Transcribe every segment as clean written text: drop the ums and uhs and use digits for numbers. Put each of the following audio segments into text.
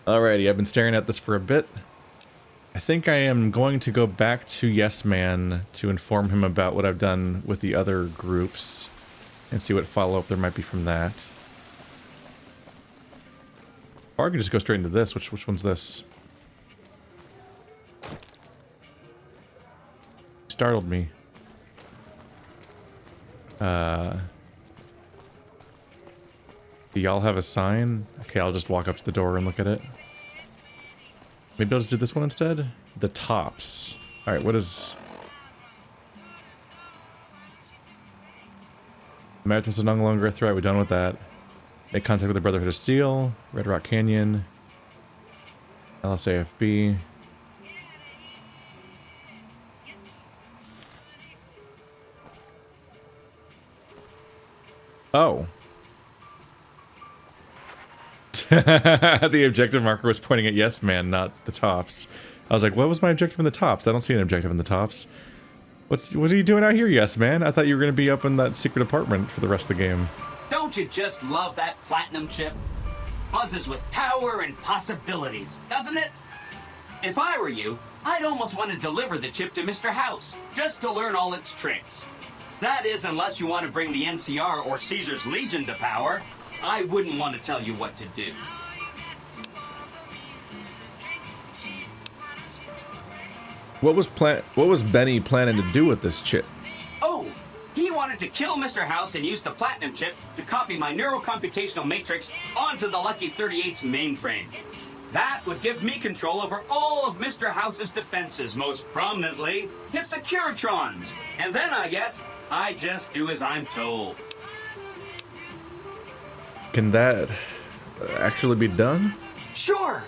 Alrighty, I've been staring at this for a bit. I think I am going to go back to Yes Man to inform him about what I've done with the other groups and see what follow-up there might be from that. Or I can just go straight into this. Which one's this? Startled me. Do y'all have a sign? Okay, I'll just walk up to the door and look at it. Maybe I'll just do this one instead? The tops. Alright, what is... Emeritus is no longer a threat. We're done with that. Make contact with the Brotherhood of Steel. Red Rock Canyon. LSAFB. Oh. The objective marker was pointing at Yes Man, not the tops. I was like, what was my objective in the tops? I don't see an objective in the tops. What are you doing out here, Yes Man? I thought you were going to be up in that secret apartment for the rest of the game. Don't you just love that platinum chip? Buzzes with power and possibilities, doesn't it? If I were you, I'd almost want to deliver the chip to Mr. House, just to learn all its tricks. That is, unless you want to bring the NCR or Caesar's Legion to power. I wouldn't want to tell you what to do. What was Benny planning to do with this chip? Oh, he wanted to kill Mr. House and use the platinum chip to copy my neurocomputational matrix onto the Lucky 38's mainframe. That would give me control over all of Mr. House's defenses, most prominently his Securitrons. And then I guess I just do as I'm told. Can that actually be done? Sure.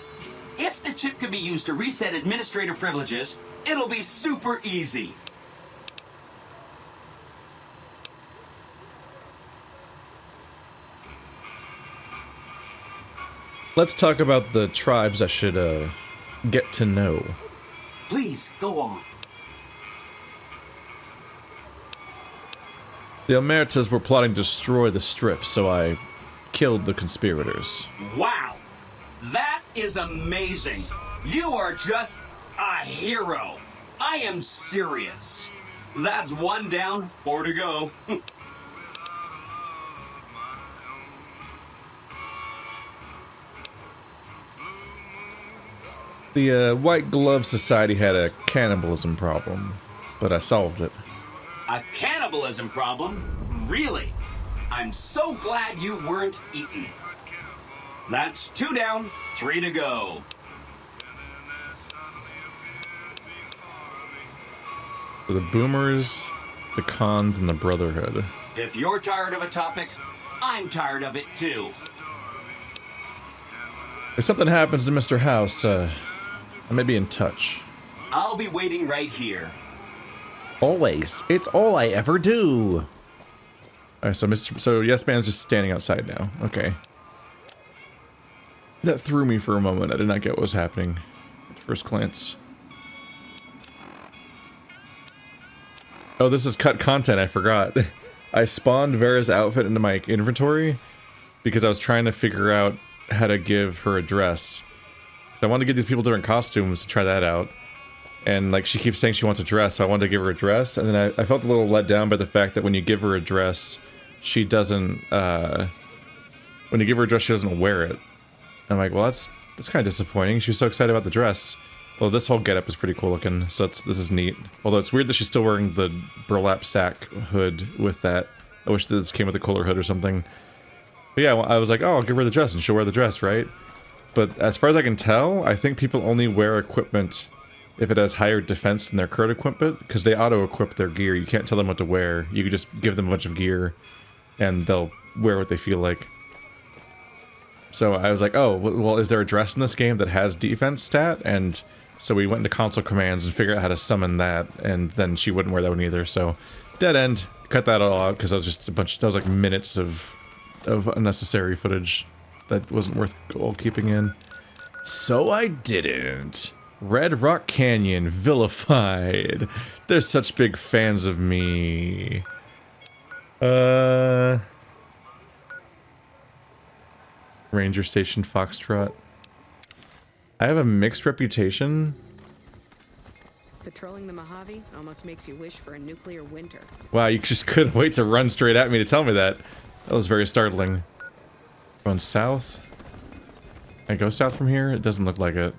If the chip can be used to reset administrator privileges, it'll be super easy. Let's talk about the tribes I should get to know. Please, go on. The Emeritus were plotting to destroy the strip, so I killed the conspirators. Wow! That is amazing! You are just a hero! I am serious. That's 1 down, 4 to go. The White Glove Society had a cannibalism problem, but I solved it. A cannibalism problem? Really? I'm so glad you weren't eaten. That's 2 down, 3 to go. So the Boomers, the Cons, and the Brotherhood. If you're tired of a topic, I'm tired of it too. If something happens to Mr. House, I may be in touch. I'll be waiting right here. Always. It's all I ever do. Alright, so Yes Man's just standing outside now. Okay. That threw me for a moment. I did not get what was happening at first glance. Oh, this is cut content, I forgot. I spawned Vera's outfit into my inventory because I was trying to figure out how to give her a dress. So I wanted to give these people different costumes to try that out. And like she keeps saying she wants a dress, so I wanted to give her a dress, and then I felt a little let down by the fact that when you give her a dress, she doesn't, when you give her a dress, she doesn't wear it. I'm like, well, that's kind of disappointing. She was so excited about the dress. Well, this whole getup is pretty cool looking, so this is neat. Although it's weird that she's still wearing the burlap sack hood with that. I wish that this came with a cooler hood or something. But yeah, I was like, oh, I'll give her the dress, and she'll wear the dress, right? But as far as I can tell, I think people only wear equipment if it has higher defense than their current equipment, because they auto-equip their gear. You can't tell them what to wear. You can just give them a bunch of gear, and they'll wear what they feel like. So I was like, oh, well, is there a dress in this game that has defense stat? And so we went into console commands and figured out how to summon that, and then she wouldn't wear that one either, so dead end. Cut that all out, because that was just a bunch, that was like minutes of unnecessary footage that wasn't worth all keeping in. So I didn't. Red Rock Canyon, vilified. They're such big fans of me. Ranger Station Foxtrot. I have a mixed reputation. Patrolling the Mojave almost makes you wish for a nuclear winter. Wow, you just couldn't wait to run straight at me to tell me that. That was very startling. Going south. Can I go south from here? It doesn't look like it.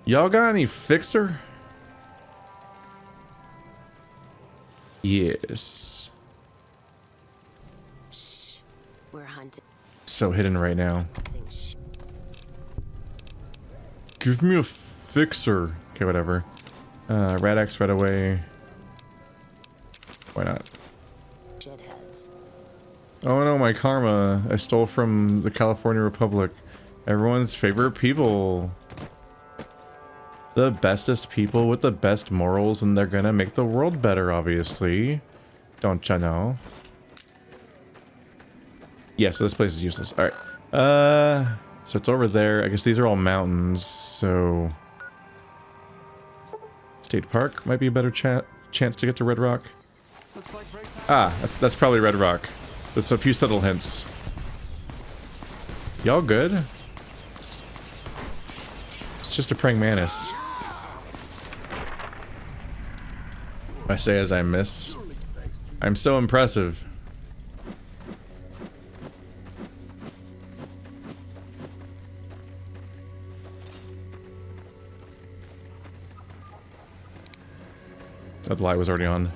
Y'all got any fixer? Yes. We're hunting. So hidden right now. Give me a fixer. Okay, whatever. Red X right away. Why not? Shitheads. Oh no, my karma. I stole from the California Republic. Everyone's favorite people. The bestest people with the best morals, and they're gonna make the world better, obviously. Don't ya know? Yeah, so this place is useless. Alright. So it's over there. I guess these are all mountains, so... State Park might be a better chance to get to Red Rock. Ah, that's probably Red Rock. There's a few subtle hints. Y'all good? It's just a praying mantis. I say as I miss. I'm so impressive. That light was already on.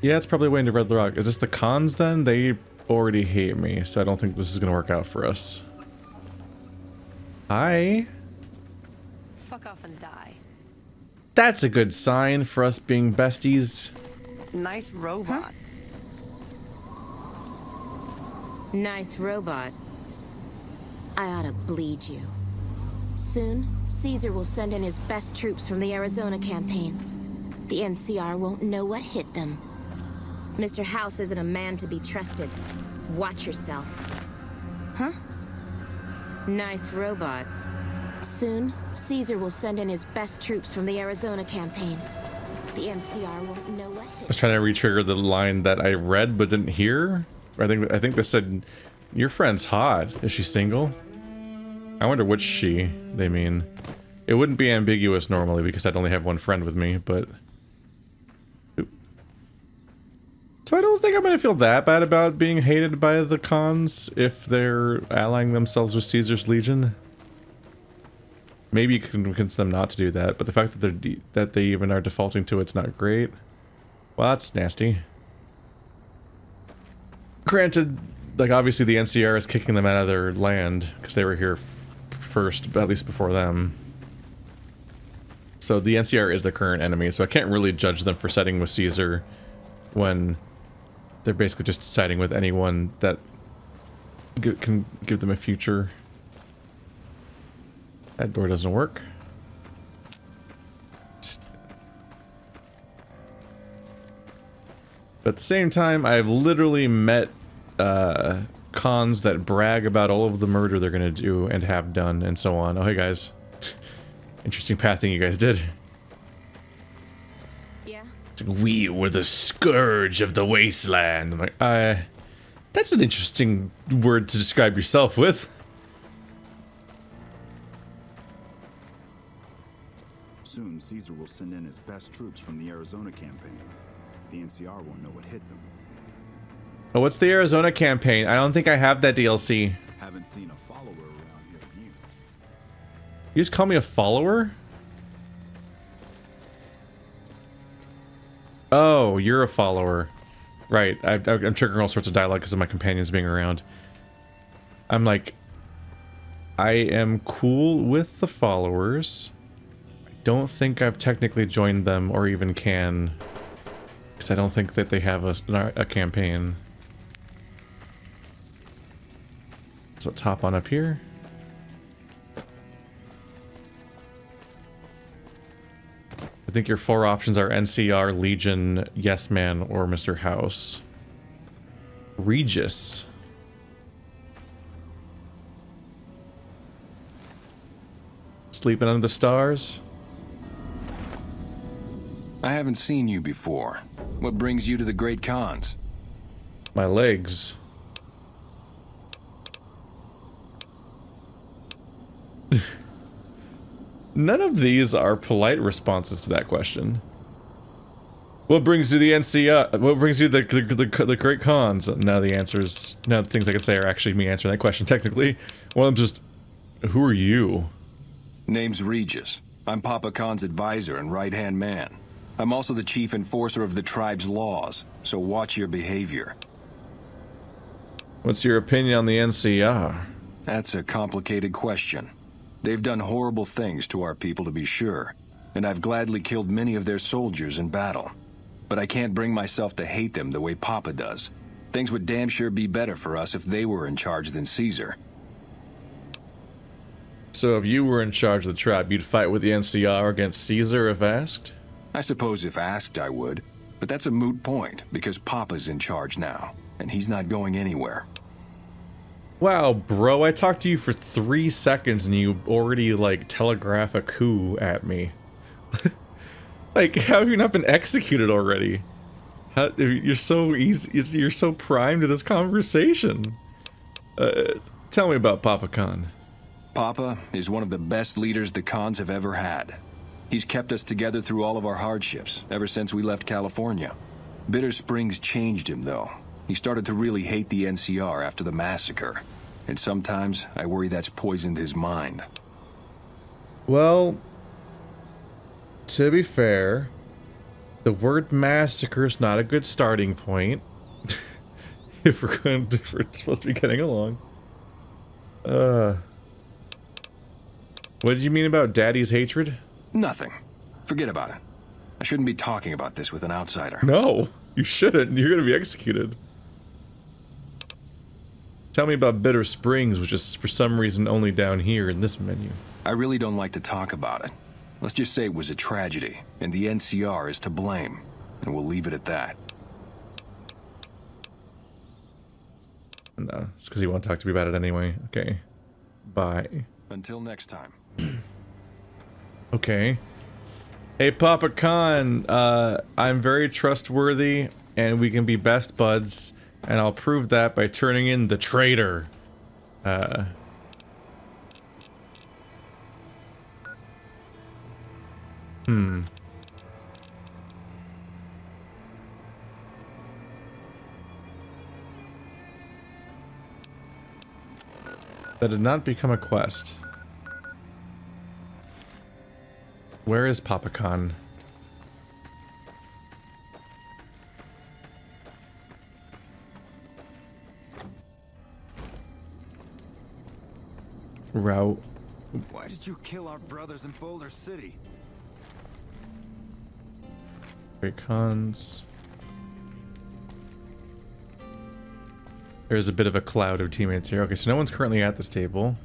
Yeah, it's probably way into Red Rock. Is this the cons then? They already hate me, so I don't think this is gonna work out for us. Hi. Fuck off and die. That's a good sign for us being besties. Nice robot. Nice robot. I ought to bleed you. Soon, Caesar will send in his best troops from the Arizona campaign. The NCR won't know what hit them. Mr. House isn't a man to be trusted. Watch yourself. Huh? Nice robot. Soon, Caesar will send in his best troops from the Arizona campaign. The NCR won't know what hit I was trying to re-trigger the line that I read but didn't hear. I think this said, "Your friend's hot. Is she single?" I wonder which she they mean. It wouldn't be ambiguous normally because I'd only have one friend with me, but... Oop. So I don't think I'm gonna feel that bad about being hated by the cons if they're allying themselves with Caesar's Legion. Maybe you can convince them not to do that, but the fact that they even are defaulting to it's not great. Well, that's nasty. Granted, like obviously the NCR is kicking them out of their land because they were here first, at least before them. So the NCR is the current enemy, so I can't really judge them for siding with Caesar when they're basically just siding with anyone that can give them a future. That door doesn't work. But at the same time, I've literally met cons that brag about all of the murder they're gonna do and have done and so on. Oh, hey guys. Interesting pathing you guys did. Yeah. It's like, we were the scourge of the wasteland. I'm like, that's an interesting word to describe yourself with. Soon, Caesar will send in his best troops from the Arizona campaign. The NCR won't know what hit them. Oh, what's the Arizona campaign? I don't think I have that DLC. Haven't seen a follower around here in years. You just call me a follower? Oh, you're a follower. Right, I'm triggering all sorts of dialogue because of my companions being around. I'm like, I am cool with the followers. I don't think I've technically joined them or even can. Because I don't think that they have a campaign. So let's hop on up here. I think your 4 options are NCR, Legion, Yes Man, or Mr. House. Regis. Sleeping under the stars? I haven't seen you before. What brings you to the Great Khans? My legs. None of these are polite responses to that question. What brings you the NCR? What brings you the great cons? None of the answers, none of the things I could say are actually me answering that question technically. One of them just, who are you? Name's Regis. I'm Papa Khan's advisor and right-hand man. I'm also the chief enforcer of the tribe's laws, so watch your behavior. What's your opinion on the NCR? That's a complicated question. They've done horrible things to our people, to be sure, and I've gladly killed many of their soldiers in battle. But I can't bring myself to hate them the way Papa does. Things would damn sure be better for us if they were in charge than Caesar. So if you were in charge of the tribe, you'd fight with the NCR against Caesar if asked? I suppose if asked I would, but that's a moot point, because Papa's in charge now, and he's not going anywhere. Wow, bro, I talked to you for 3 seconds and you already, like, telegraph a coup at me. Like, how have you not been executed already? You're so easy, you're so primed to this conversation. Tell me about Papa Khan. Papa is one of the best leaders the Khans have ever had. He's kept us together through all of our hardships, ever since we left California. Bitter Springs changed him, though. He started to really hate the NCR after the massacre. And sometimes, I worry that's poisoned his mind. Well, to be fair, the word massacre is not a good starting point. if we're supposed to be getting along. What did you mean about Daddy's hatred? Nothing. Forget about it. I shouldn't be talking about this with an outsider. No, you shouldn't. You're gonna be executed. Tell me about Bitter Springs, which is for some reason only down here in this menu. I really don't like to talk about it. Let's just say it was a tragedy, and the NCR is to blame. And we'll leave it at that. No, it's because you won't talk to me about it anyway. Okay. Bye. Until next time. Okay. Hey, Papa Khan, I'm very trustworthy, and we can be best buds, and I'll prove that by turning in the traitor. That did not become a quest. Where is Papa Khan? Route. Why did you kill our brothers in Boulder City? Great cons. There's a bit of a cloud of teammates here. Okay, so no one's currently at this table.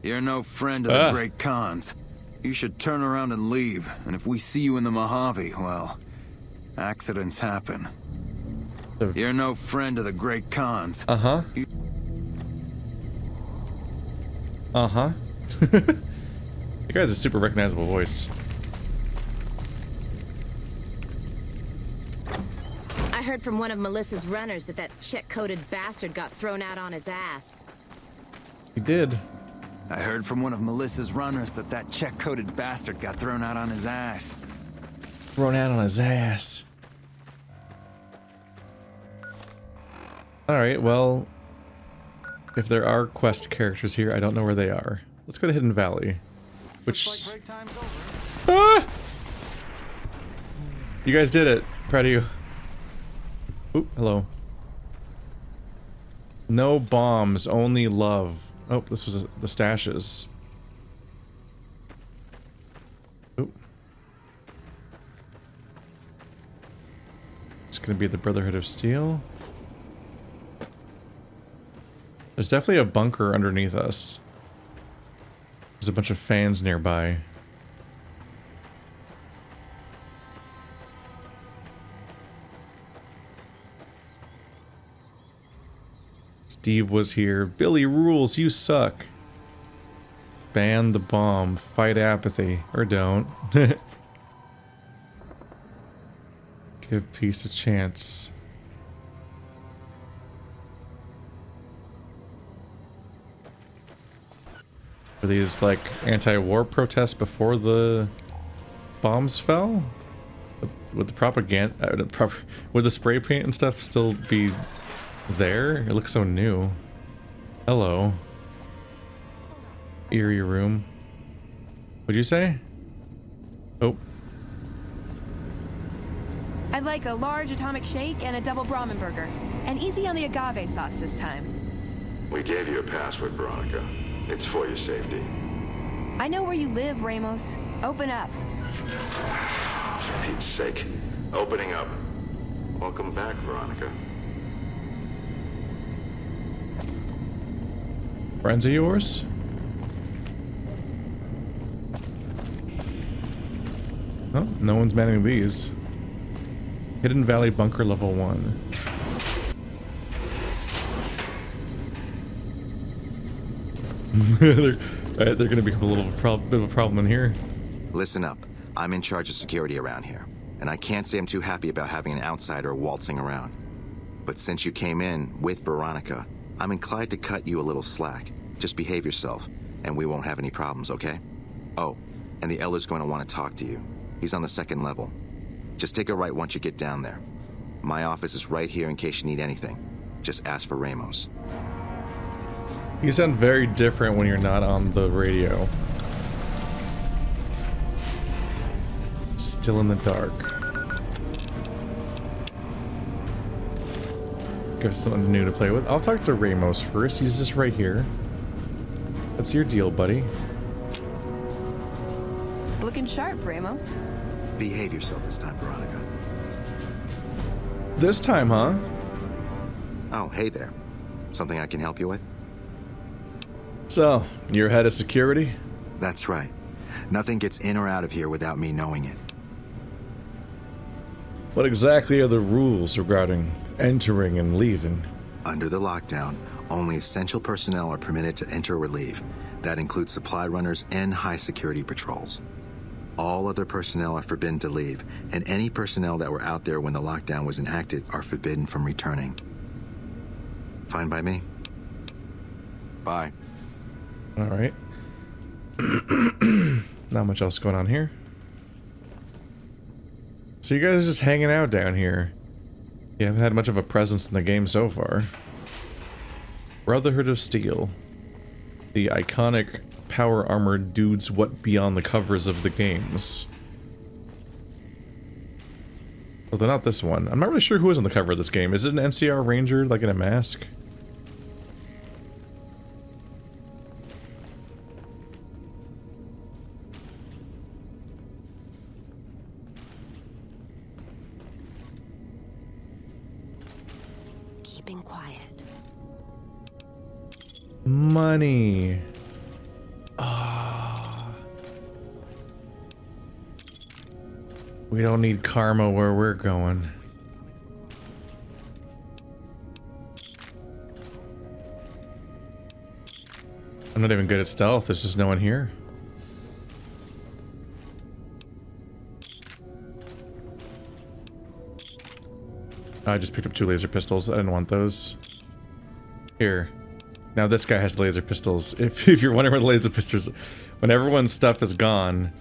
You're no friend of the Great Khans. You should turn around and leave. And if we see you in the Mojave, well, accidents happen. You're no friend of the Great Khans. Uh-huh. Uh-huh. The guy has a super recognizable voice. I heard from one of Melissa's runners that check-coded bastard got thrown out on his ass. He did. I heard from one of Melissa's runners that check-coded bastard got thrown out on his ass. Thrown out on his ass. Alright, well... if there are quest characters here, I don't know where they are. Let's go to Hidden Valley. Which... Ah! You guys did it. Proud of you. Oop, hello. No bombs, only love. Oh, this was the stashes. Oop. It's gonna be the Brotherhood of Steel. There's definitely a bunker underneath us. There's a bunch of fans nearby. Steve was here. Billy rules, you suck. Ban the bomb. Fight apathy. Or don't. Give peace a chance. Were these like anti-war protests before the bombs fell? Would the propaganda, would the spray paint and stuff still be there? It looks so new. Hello. Eerie room. What'd you say? Oh. I'd like a large atomic shake and a double Brahmin burger. And easy on the agave sauce this time. We gave you a password, Veronica. It's for your safety. I know where you live, Ramos. Open up. For Pete's sake. Opening up. Welcome back, Veronica. Friends of yours? Oh, no one's manning these. Hidden Valley Bunker Level 1. they're gonna become a little bit of a problem in here. Listen up. I'm in charge of security around here, and I can't say I'm too happy about having an outsider waltzing around. But since you came in with Veronica, I'm inclined to cut you a little slack. Just behave yourself, and we won't have any problems, okay? Oh, and the Elder's going to want to talk to you. He's on the 2nd level. Just take a right once you get down there. My office is right here in case you need anything. Just ask for Ramos. You sound very different when you're not on the radio. Still in the dark. Give something new to play with. I'll talk to Ramos first. He's just right here. What's your deal, buddy? Looking sharp, Ramos. Behave yourself this time, Veronica. This time, huh? Oh, hey there. Something I can help you with? So, you're head of security? That's right. Nothing gets in or out of here without me knowing it. What exactly are the rules regarding entering and leaving? Under the lockdown, only essential personnel are permitted to enter or leave. That includes supply runners and high security patrols. All other personnel are forbidden to leave, and any personnel that were out there when the lockdown was enacted are forbidden from returning. Fine by me. Bye. All right. Not much else going on here. So you guys are just hanging out down here. You haven't had much of a presence in the game so far. Brotherhood of Steel. The iconic power armored dudes what be on the covers of the games. Well, they're not this one. I'm not really sure who is on the cover of this game. Is it an NCR Ranger, like in a mask? Keeping quiet. Money. Ah. We don't need karma where we're going. I'm not even good at stealth, there's just no one here. I just picked up 2 laser pistols, I didn't want those. Here. Now this guy has laser pistols. If you're wondering where the laser pistols, when everyone's stuff is gone,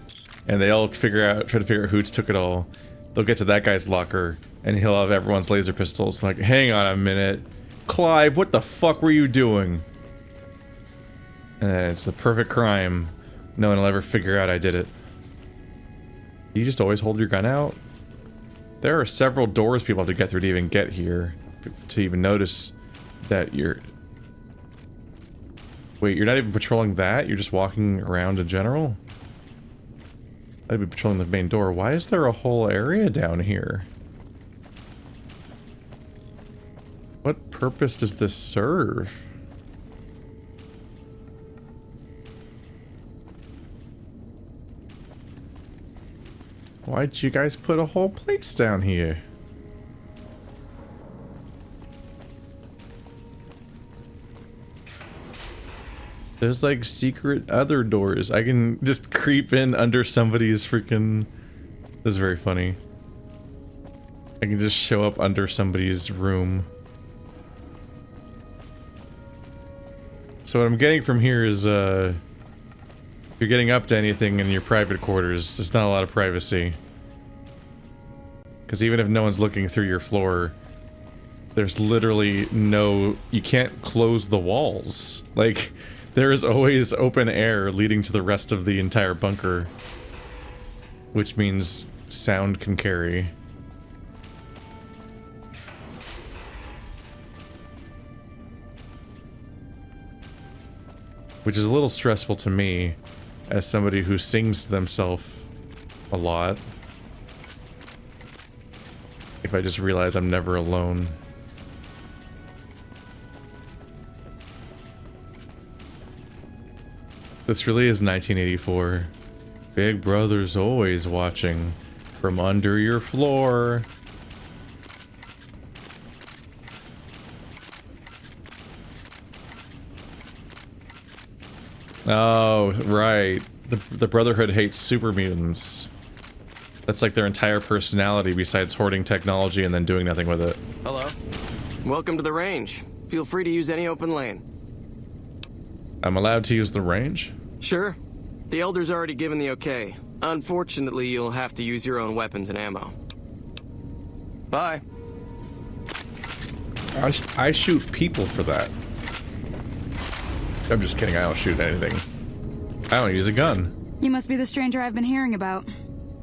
and they all try to figure out who took it all, they'll get to that guy's locker, and he'll have everyone's laser pistols. Like, hang on a minute, Clive, what the fuck were you doing? And it's the perfect crime. No one will ever figure out I did it. You just always hold your gun out. There are several doors people have to get through to even get here, to even notice that you're... Wait, you're not even patrolling that? You're just walking around in general? I'd be patrolling the main door. Why is there a whole area down here? What purpose does this serve? Why'd you guys put a whole place down here? There's like secret other doors. I can just creep in under somebody's freaking... This is very funny. I can just show up under somebody's room. So what I'm getting from here is, you're getting up to anything in your private quarters, there's not a lot of privacy. Because even if no one's looking through your floor, there's literally no... You can't close the walls. Like, there is always open air leading to the rest of the entire bunker. Which means sound can carry. Which is a little stressful to me, as somebody who sings to themselves a lot. If I just realize I'm never alone. This really is 1984. Big Brother's always watching from under your floor. Oh, right. The Brotherhood hates super mutants. That's like their entire personality besides hoarding technology and then doing nothing with it. Hello. Welcome to the range. Feel free to use any open lane. I'm allowed to use the range? Sure. The Elder's already given the okay. Unfortunately, you'll have to use your own weapons and ammo. Bye. I shoot people for that. I'm just kidding, I don't shoot anything. I don't use a gun. You must be the stranger I've been hearing about.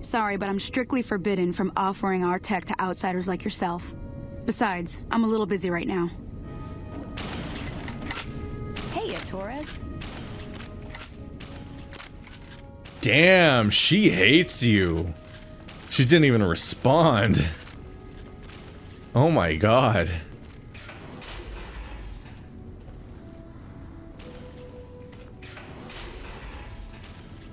Sorry, but I'm strictly forbidden from offering our tech to outsiders like yourself. Besides, I'm a little busy right now. Hey, Torres. Damn, she hates you. She didn't even respond. Oh my god.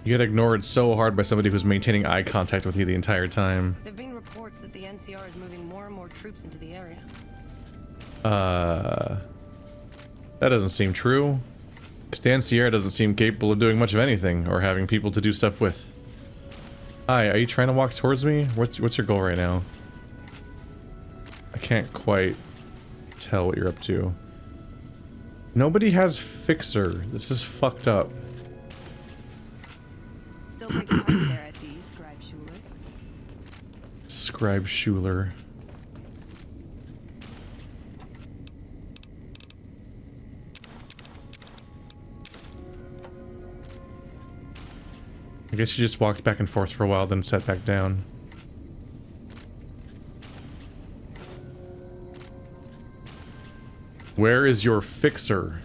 You get ignored so hard by somebody who's maintaining eye contact with you the entire time. There've been reports that the NCR is moving more and more troops into the area. That doesn't seem true. Because the NCR doesn't seem capable of doing much of anything, or having people to do stuff with. Hi, are you trying to walk towards me? What's your goal right now? I can't quite tell what you're up to. Nobody has Fixer. This is fucked up. Still making noise there, I see you, Scribe Schuler. Scribe Schuler. I guess you just walked back and forth for a while, then sat back down. Where is your Fixer?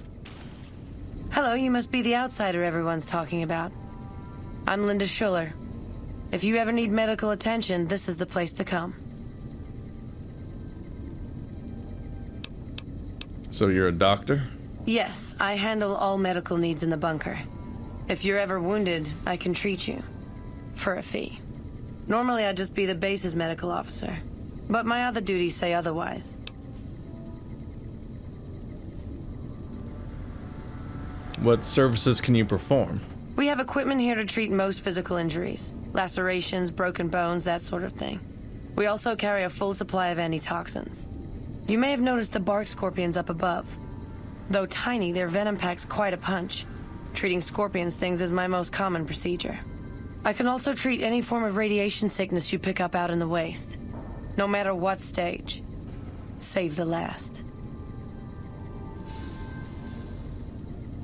Hello, you must be the outsider everyone's talking about. I'm Linda Schuler. If you ever need medical attention, this is the place to come. So you're a doctor? Yes, I handle all medical needs in the bunker. If you're ever wounded, I can treat you. For a fee. Normally I'd just be the base's medical officer. But my other duties say otherwise. What services can you perform? We have equipment here to treat most physical injuries. Lacerations, broken bones, that sort of thing. We also carry a full supply of antitoxins. You may have noticed the bark scorpions up above. Though tiny, their venom packs quite a punch. Treating scorpion stings is my most common procedure. I can also treat any form of radiation sickness you pick up out in the waste. No matter what stage. Save the last.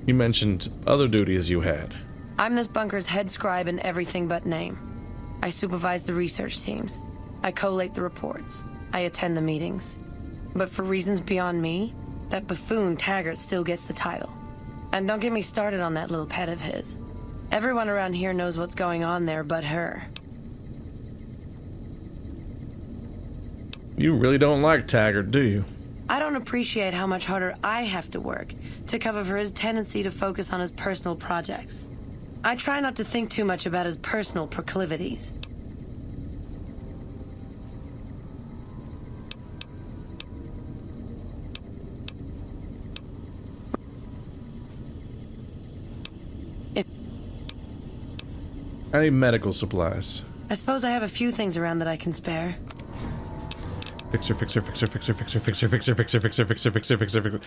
You mentioned other duties you had. I'm this bunker's head scribe in everything but name. I supervise the research teams. I collate the reports. I attend the meetings. But for reasons beyond me, that buffoon Taggart still gets the title. And don't get me started on that little pet of his. Everyone around here knows what's going on there but her. You really don't like Taggart, do you? I don't appreciate how much harder I have to work to cover for his tendency to focus on his personal projects. I try not to think too much about his personal proclivities. I need medical supplies. I suppose I have a few things around that I can spare. Fixer, fixer, fixer, fixer, fixer, fixer, fixer, fixer, fixer, fixer, fixer, fixer, fixer.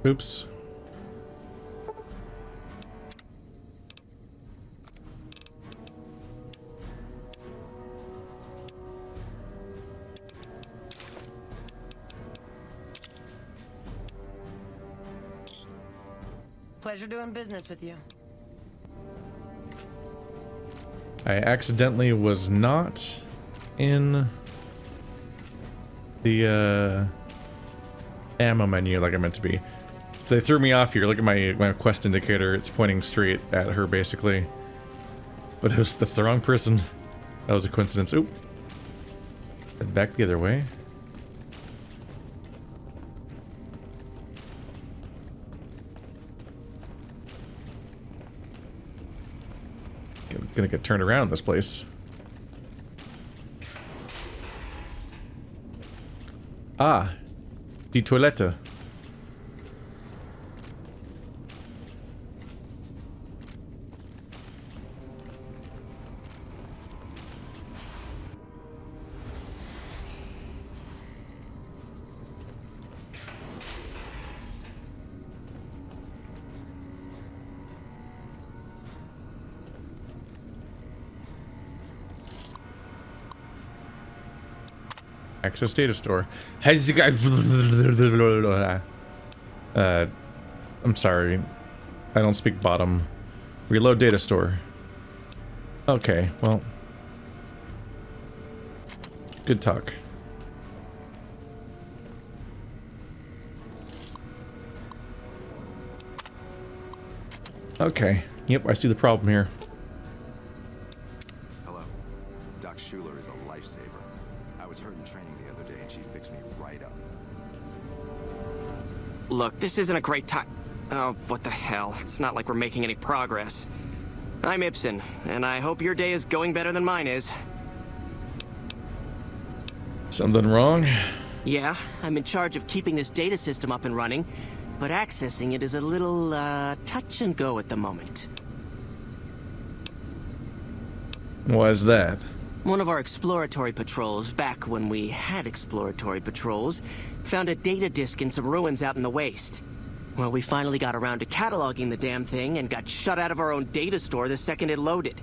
Oops. Pleasure doing business with you. I accidentally was not in the ammo menu like I meant to be. So they threw me off here. Look at my quest indicator. It's pointing straight at her basically. But that's the wrong person. That was a coincidence. Oop. Head back the other way. Gonna get turned around in this place. Ah, die Toilette. Access data store. I'm sorry. I don't speak bottom. Reload data store. Okay, well. Good talk. Okay. Yep, I see the problem here. Hello. Doc Schuler is a lifesaver. I was hurt in training the other day and she fixed me right up. Look, this isn't a great time. Oh, what the hell. It's not like we're making any progress. I'm Ibsen, and I hope your day is going better than mine is. Something wrong? Yeah, I'm in charge of keeping this data system up and running, but accessing it is a little, touch and go at the moment. Why is that? One of our exploratory patrols, back when we had exploratory patrols, found a data disk in some ruins out in the waste. Well, we finally got around to cataloging the damn thing and got shut out of our own data store the second it loaded.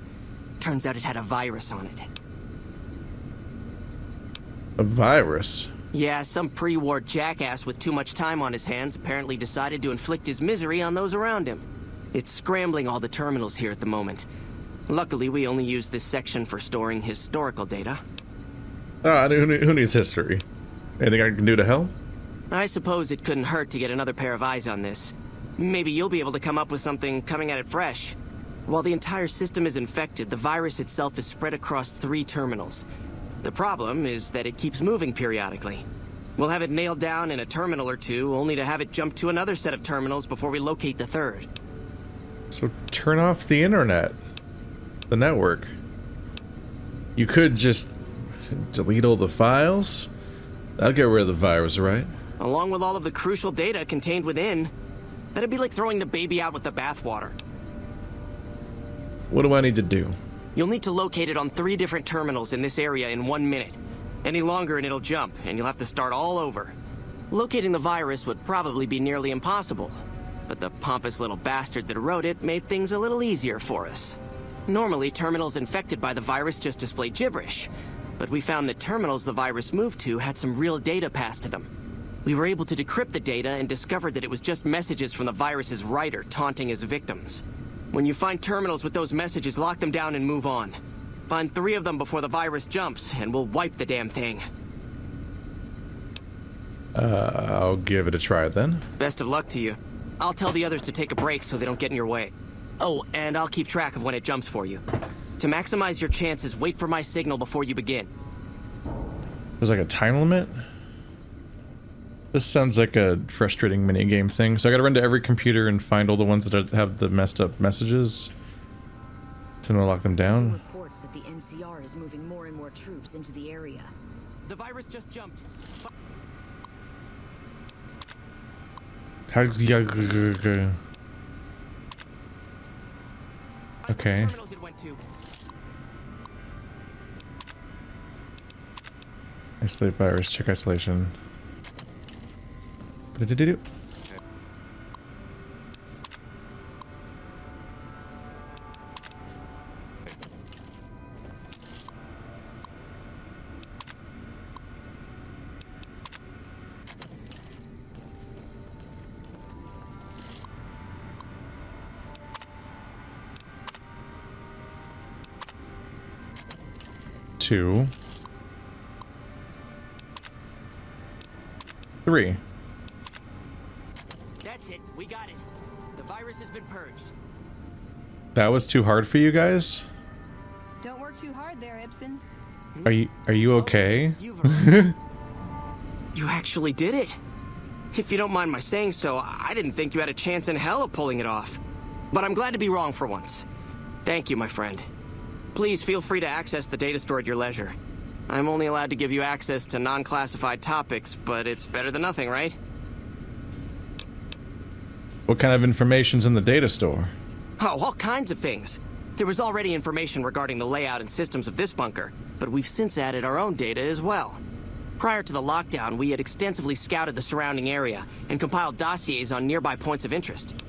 Turns out it had a virus on it. A virus? Yeah, some pre-war jackass with too much time on his hands apparently decided to inflict his misery on those around him. It's scrambling all the terminals here at the moment. Luckily, we only use this section for storing historical data. Ah, who needs history? Anything I can do to help? I suppose it couldn't hurt to get another pair of eyes on this. Maybe you'll be able to come up with something coming at it fresh. While the entire system is infected, the virus itself is spread across 3 terminals. The problem is that it keeps moving periodically. We'll have it nailed down in a terminal or 2, only to have it jump to another set of terminals before we locate the 3rd. So turn off the internet. The network. You could just delete all the files? That'll get rid of the virus, right? Along with all of the crucial data contained within. That'd be like throwing the baby out with the bathwater. What do I need to do? You'll need to locate it on 3 different terminals in this area in 1 minute. Any longer and it'll jump, and you'll have to start all over. Locating the virus would probably be nearly impossible, but the pompous little bastard that wrote it made things a little easier for us. Normally, terminals infected by the virus just display gibberish, but we found that terminals the virus moved to had some real data passed to them. We were able to decrypt the data and discovered that it was just messages from the virus's writer taunting his victims. When you find terminals with those messages, lock them down and move on. Find 3 of them before the virus jumps, and we'll wipe the damn thing. I'll give it a try then. Best of luck to you. I'll tell the others to take a break so they don't get in your way. Oh, and I'll keep track of when it jumps for you. To maximize your chances, wait for my signal before you begin. There's like a time limit? This sounds like a frustrating minigame thing. So I gotta run to every computer and find all the ones that have the messed up messages to lock them down. Reports that the NCR is moving more and more troops into the area. The virus just jumped. Okay. Isolate virus, check isolation. 2, 3. That's it. We got it. The virus has been purged. That was too hard for you guys? Don't work too hard there, Ibsen. Are you okay? You actually did it. If you don't mind my saying so, I didn't think you had a chance in hell of pulling it off. But I'm glad to be wrong for once. Thank you, my friend. Please feel free to access the data store at your leisure. I'm only allowed to give you access to non-classified topics, but it's better than nothing, right? What kind of information's in the data store? Oh, all kinds of things. There was already information regarding the layout and systems of this bunker, but we've since added our own data as well. Prior to the lockdown, we had extensively scouted the surrounding area and compiled dossiers on nearby points of interest.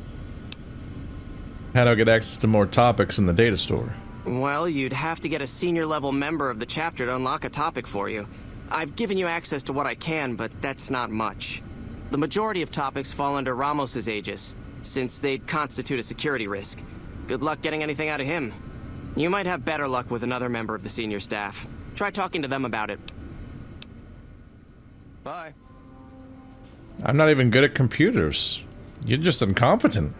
How do I get access to more topics in the data store? Well, you'd have to get a senior-level member of the chapter to unlock a topic for you. I've given you access to what I can, but that's not much. The majority of topics fall under Ramos's aegis, since they'd constitute a security risk. Good luck getting anything out of him. You might have better luck with another member of the senior staff. Try talking to them about it. Bye. I'm not even good at computers. You're just incompetent.